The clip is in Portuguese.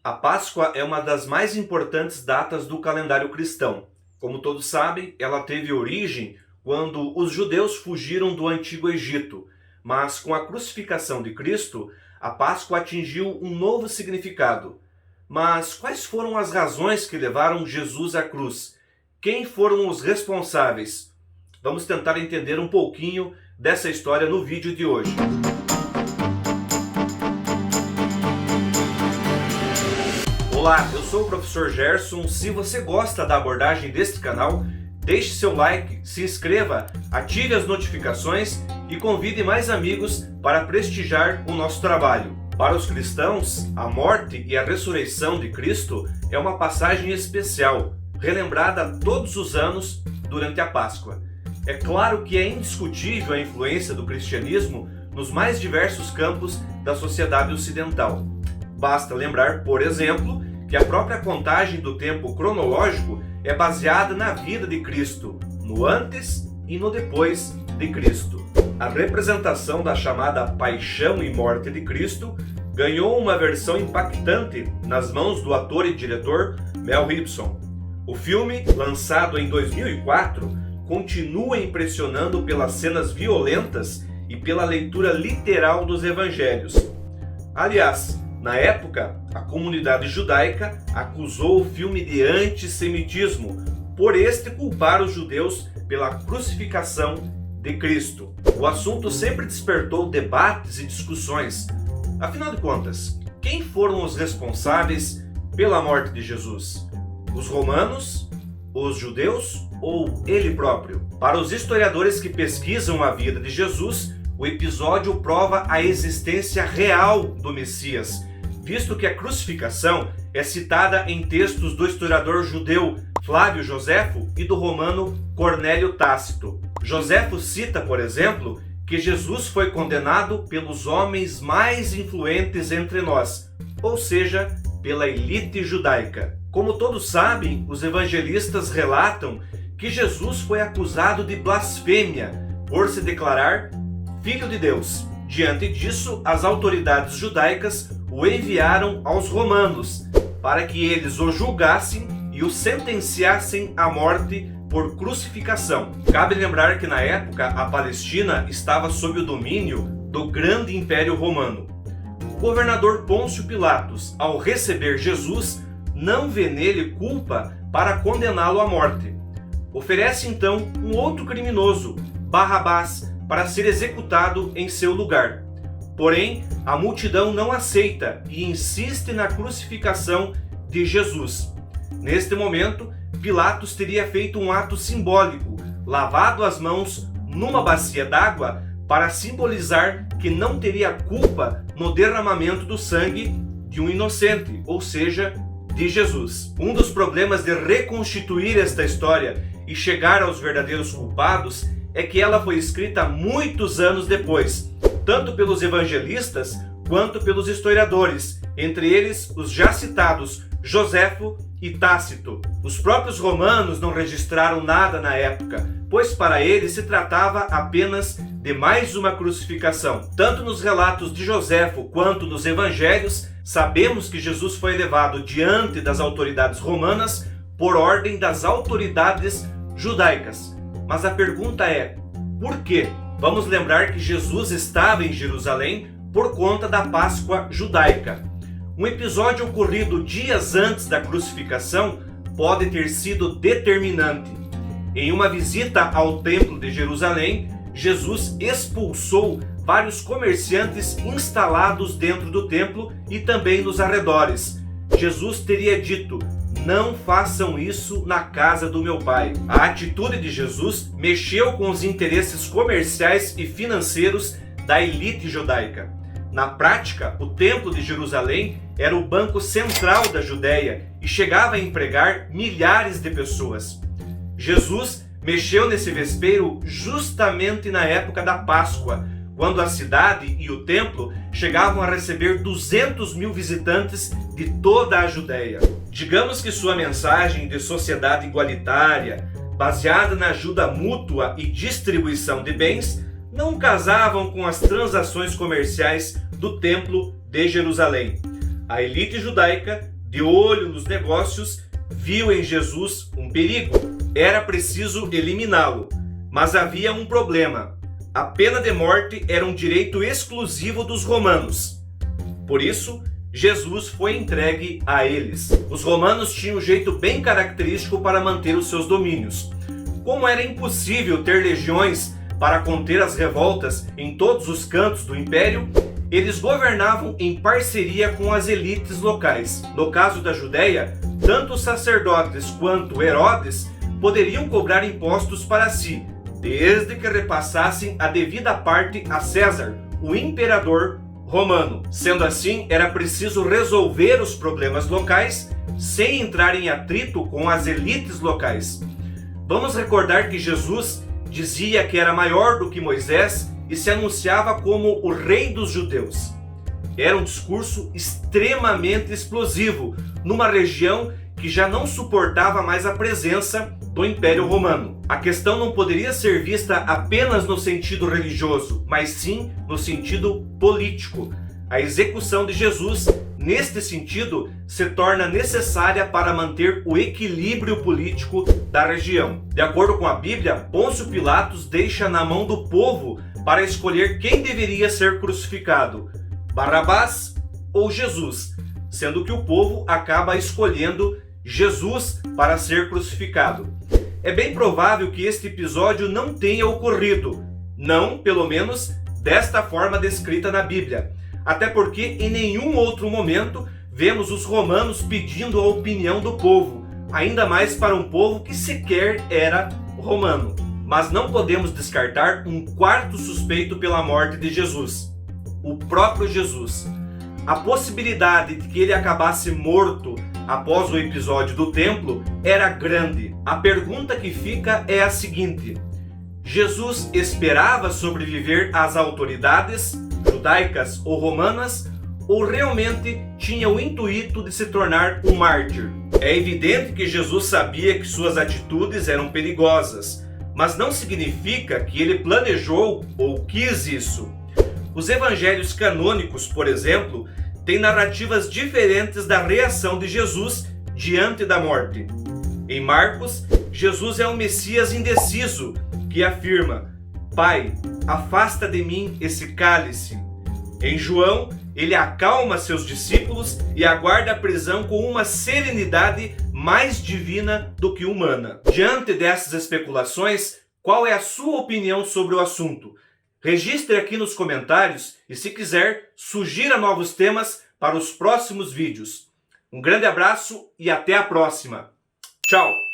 A Páscoa é uma das mais importantes datas do calendário cristão. Como todos sabem, ela teve origem quando os judeus fugiram do Antigo Egito, mas com a crucificação de Cristo, a Páscoa atingiu um novo significado. Mas quais foram as razões que levaram Jesus à cruz? Quem foram os responsáveis? Vamos tentar entender um pouquinho dessa história no vídeo de hoje. Olá, eu sou o professor Gerson. Se você gosta da abordagem deste canal, deixe seu like, se inscreva, ative as notificações e convide mais amigos para prestigiar o nosso trabalho. Para os cristãos, a morte e a ressurreição de Cristo é uma passagem especial, relembrada todos os anos durante a Páscoa. É claro que é indiscutível a influência do cristianismo nos mais diversos campos da sociedade ocidental. Basta lembrar, por exemplo, que a própria contagem do tempo cronológico é baseada na vida de Cristo, no antes e no depois de Cristo. A representação da chamada Paixão e Morte de Cristo ganhou uma versão impactante nas mãos do ator e diretor Mel Gibson. O filme, lançado em 2004, continua impressionando pelas cenas violentas e pela leitura literal dos evangelhos. Aliás, na época, a comunidade judaica acusou o filme de antissemitismo, por este culpar os judeus pela crucificação de Cristo. O assunto sempre despertou debates e discussões. Afinal de contas, quem foram os responsáveis pela morte de Jesus? Os romanos, os judeus ou ele próprio? Para os historiadores que pesquisam a vida de Jesus, o episódio prova a existência real do Messias, visto que a crucificação é citada em textos do historiador judeu Flávio Joséfo e do romano Cornélio Tácito. Joséfo cita, por exemplo, que Jesus foi condenado pelos homens mais influentes entre nós, ou seja, pela elite judaica. Como todos sabem, os evangelistas relatam que Jesus foi acusado de blasfêmia por se declarar Filho de Deus. Diante disso, as autoridades judaicas o enviaram aos romanos para que eles o julgassem e o sentenciassem à morte por crucificação. Cabe lembrar que na época a Palestina estava sob o domínio do grande Império Romano. O governador Pôncio Pilatos, ao receber Jesus, não vê nele culpa para condená-lo à morte. Oferece então um outro criminoso, Barrabás, para ser executado em seu lugar. Porém, a multidão não aceita e insiste na crucificação de Jesus. Neste momento, Pilatos teria feito um ato simbólico, lavado as mãos numa bacia d'água para simbolizar que não teria culpa no derramamento do sangue de um inocente, ou seja, de Jesus. Um dos problemas de reconstituir esta história e chegar aos verdadeiros culpados é que ela foi escrita muitos anos depois, tanto pelos evangelistas quanto pelos historiadores, entre eles os já citados Joséfo e Tácito. Os próprios romanos não registraram nada na época, pois para eles se tratava apenas de mais uma crucificação. Tanto nos relatos de Joséfo quanto nos evangelhos, sabemos que Jesus foi levado diante das autoridades romanas por ordem das autoridades judaicas. Mas a pergunta é, por quê? Vamos lembrar que Jesus estava em Jerusalém por conta da Páscoa judaica. Um episódio ocorrido dias antes da crucificação pode ter sido determinante. Em uma visita ao Templo de Jerusalém, Jesus expulsou vários comerciantes instalados dentro do templo e também nos arredores. Jesus teria dito: não façam isso na casa do meu pai. A atitude de Jesus mexeu com os interesses comerciais e financeiros da elite judaica. Na prática, o Templo de Jerusalém era o banco central da Judéia e chegava a empregar milhares de pessoas. Jesus mexeu nesse vespeiro justamente na época da Páscoa, quando a cidade e o templo chegavam a receber 200 mil visitantes de toda a Judéia. Digamos que sua mensagem de sociedade igualitária, baseada na ajuda mútua e distribuição de bens, não casavam com as transações comerciais do Templo de Jerusalém. A elite judaica de olho nos negócios, viu em Jesus um perigo. Era preciso eliminá-lo, mas havia um problema. A pena de morte era um direito exclusivo dos romanos. Por isso, Jesus foi entregue a eles. Os romanos tinham um jeito bem característico para manter os seus domínios. Como era impossível ter legiões para conter as revoltas em todos os cantos do império, eles governavam em parceria com as elites locais. No caso da Judéia, tanto os sacerdotes quanto Herodes poderiam cobrar impostos para si, desde que repassassem a devida parte a César, o imperador romano. Sendo assim, era preciso resolver os problemas locais sem entrar em atrito com as elites locais. Vamos recordar que Jesus dizia que era maior do que Moisés e se anunciava como o rei dos judeus. Era um discurso extremamente explosivo, numa região que já não suportava mais a presença do Império Romano. A questão não poderia ser vista apenas no sentido religioso, mas sim no sentido político. A execução de Jesus, neste sentido, se torna necessária para manter o equilíbrio político da região. De acordo com a Bíblia, Pôncio Pilatos deixa na mão do povo para escolher quem deveria ser crucificado, Barrabás ou Jesus, sendo que o povo acaba escolhendo Jesus para ser crucificado. É bem provável que este episódio não tenha ocorrido, não, pelo menos, desta forma descrita na Bíblia, até porque em nenhum outro momento vemos os romanos pedindo a opinião do povo, ainda mais para um povo que sequer era romano. Mas não podemos descartar um quarto suspeito pela morte de Jesus: o próprio Jesus. A possibilidade de que ele acabasse morto após o episódio do templo era grande. A pergunta que fica é a seguinte: Jesus esperava sobreviver às autoridades judaicas ou romanas, ou realmente tinha o intuito de se tornar um mártir? É evidente que Jesus sabia que suas atitudes eram perigosas, mas não significa que ele planejou ou quis isso. Os evangelhos canônicos, por exemplo, têm narrativas diferentes da reação de Jesus diante da morte. Em Marcos, Jesus é um Messias indeciso que afirma: Pai, afasta de mim esse cálice. Em João, ele acalma seus discípulos e aguarda a prisão com uma serenidade mais divina do que humana. Diante dessas especulações, qual é a sua opinião sobre o assunto? Registre aqui nos comentários e, se quiser, sugira novos temas para os próximos vídeos. Um grande abraço e até a próxima. Tchau!